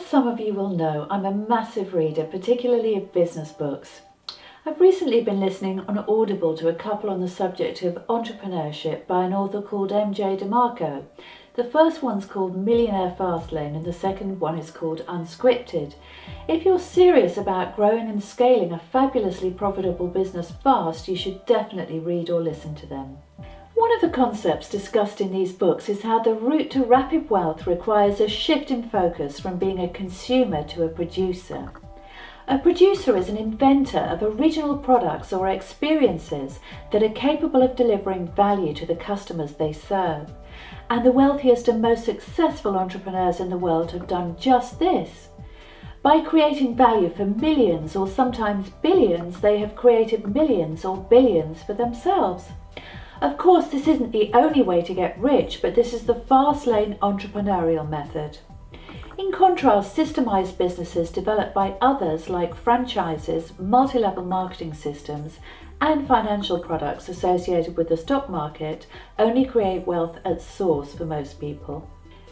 some of you will know, I'm a massive reader, particularly of business books. I've recently been listening on Audible to a couple on the subject of entrepreneurship by an author called MJ DeMarco. The first one's called Millionaire Fastlane and the second one is called Unscripted. If you're serious about growing and scaling a fabulously profitable business fast, you should definitely read or listen to them. One of the concepts discussed in these books is how the route to rapid wealth requires a shift in focus from being a consumer to a producer. A producer is an inventor of original products or experiences that are capable of delivering value to the customers they serve. And the wealthiest and most successful entrepreneurs in the world have done just this. By creating value for millions or sometimes billions, they have created millions or billions for themselves. Of course, this isn't the only way to get rich, but this is the fast lane entrepreneurial method. In contrast, systemized businesses developed by others like franchises, multi-level marketing systems, and financial products associated with the stock market only create wealth at source for most people.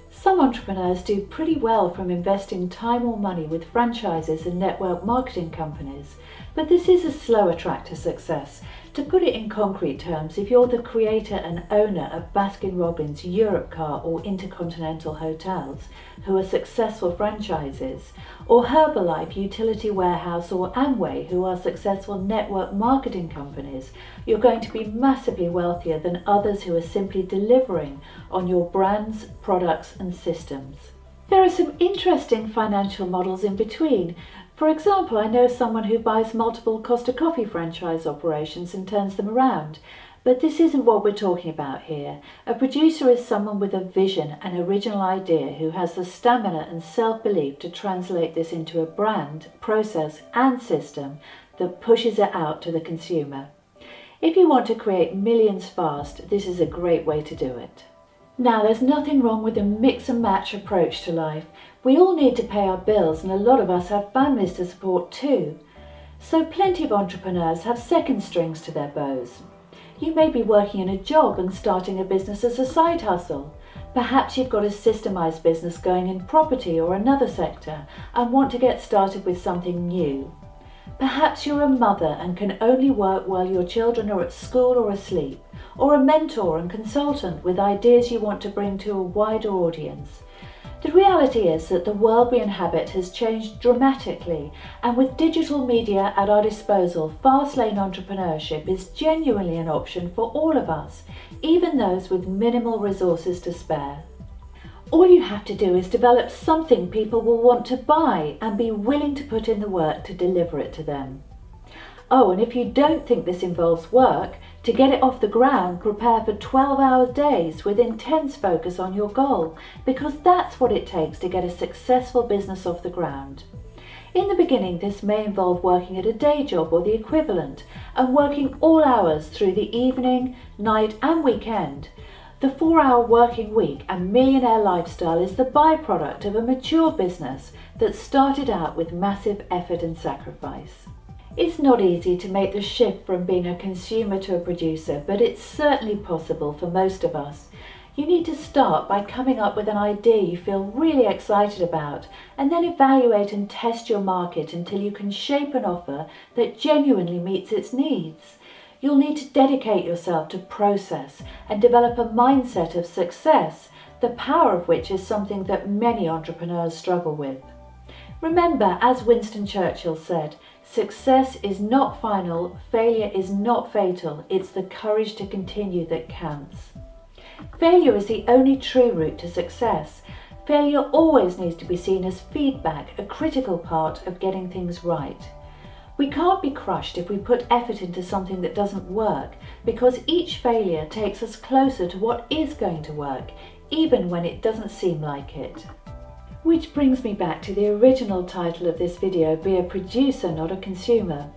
Some entrepreneurs do pretty well from investing time or money with franchises and network marketing companies, but this is a slower track to success. To put it in concrete terms, if you're the creator and owner of Baskin-Robbins, Europcar or Intercontinental Hotels, who are successful franchises, or Herbalife, Utility Warehouse or Amway, who are successful network marketing companies, you're going to be massively wealthier than others who are simply delivering on your brands, products and systems. There are some interesting financial models in between. For example, I know someone who buys multiple Costa Coffee franchise operations and turns them around. But this isn't what we're talking about here. A producer is someone with a vision and original idea who has the stamina and self-belief to translate this into a brand, process and system that pushes it out to the consumer. If you want to create millions fast, this is a great way to do it. Now, there's nothing wrong with a mix and match approach to life. We all need to pay our bills and a lot of us have families to support too. So plenty of entrepreneurs have second strings to their bows. You may be working in a job and starting a business as a side hustle. Perhaps you've got a systemized business going in property or another sector and want to get started with something new. Perhaps you're a mother and can only work while your children are at school or asleep, or a mentor and consultant with ideas you want to bring to a wider audience. The reality is that the world we inhabit has changed dramatically, and with digital media at our disposal, fast lane entrepreneurship is genuinely an option for all of us, even those with minimal resources to spare. All you have to do is develop something people will want to buy and be willing to put in the work to deliver it to them. Oh, and if you don't think this involves work, to get it off the ground, prepare for 12-hour days with intense focus on your goal, because that's what it takes to get a successful business off the ground. In the beginning, this may involve working at a day job or the equivalent, and working all hours through the evening, night and weekend. The 4-hour working week and millionaire lifestyle is the byproduct of a mature business that started out with massive effort and sacrifice. It's not easy to make the shift from being a consumer to a producer, but it's certainly possible for most of us. You need to start by coming up with an idea you feel really excited about, and then evaluate and test your market until you can shape an offer that genuinely meets its needs. You'll need to dedicate yourself to process and develop a mindset of success, the power of which is something that many entrepreneurs struggle with. Remember, as Winston Churchill said, success is not final, failure is not fatal, it's the courage to continue that counts. Failure is the only true route to success. Failure always needs to be seen as feedback, a critical part of getting things right. We can't be crushed if we put effort into something that doesn't work, because each failure takes us closer to what is going to work, even when it doesn't seem like it. Which brings me back to the original title of this video, Be a Producer, Not a Consumer.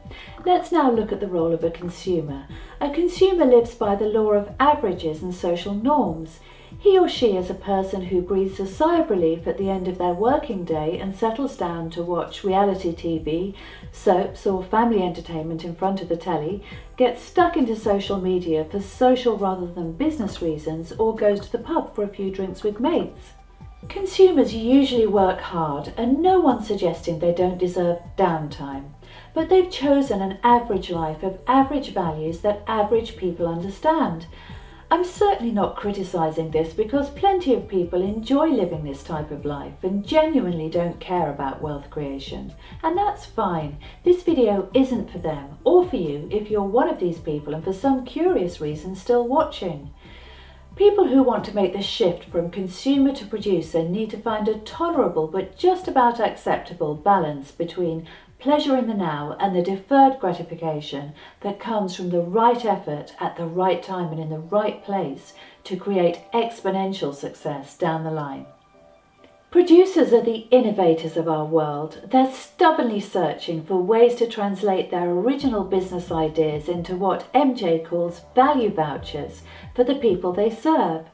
Let's now look at the role of a consumer. A consumer lives by the law of averages and social norms. He or she is a person who breathes a sigh of relief at the end of their working day and settles down to watch reality TV, soaps or family entertainment in front of the telly, gets stuck into social media for social rather than business reasons, or goes to the pub for a few drinks with mates. Consumers usually work hard, and no one's suggesting they don't deserve downtime, but they've chosen an average life of average values that average people understand. I'm certainly not criticising this because plenty of people enjoy living this type of life and genuinely don't care about wealth creation. And that's fine. This video isn't for them or for you if you're one of these people and for some curious reason still watching. People who want to make the shift from consumer to producer need to find a tolerable but just about acceptable balance between pleasure in the now and the deferred gratification that comes from the right effort at the right time and in the right place to create exponential success down the line. Producers are the innovators of our world. They're stubbornly searching for ways to translate their original business ideas into what MJ calls value vouchers for the people they serve.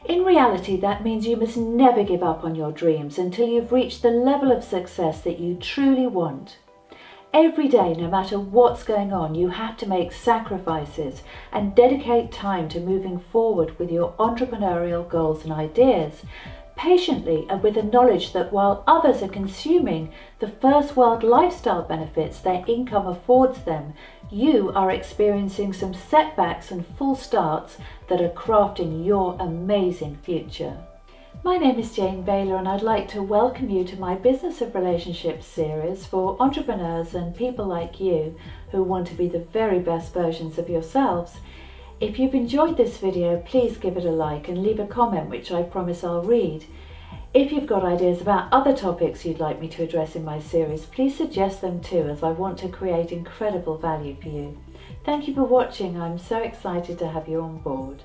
In reality, that means you must never give up on your dreams until you've reached the level of success that you truly want. Every day, no matter what's going on, you have to make sacrifices and dedicate time to moving forward with your entrepreneurial goals and ideas, patiently and with the knowledge that while others are consuming the first world lifestyle benefits their income affords them, you are experiencing some setbacks and full starts that are crafting your amazing future. My name is Jane Baylor and I'd like to welcome you to my Business of Relationships series for entrepreneurs and people like you who want to be the very best versions of yourselves. If you've enjoyed this video, please give it a like and leave a comment, which I promise I'll read. If you've got ideas about other topics you'd like me to address in my series, please suggest them too, as I want to create incredible value for you. Thank you for watching. I'm so excited to have you on board.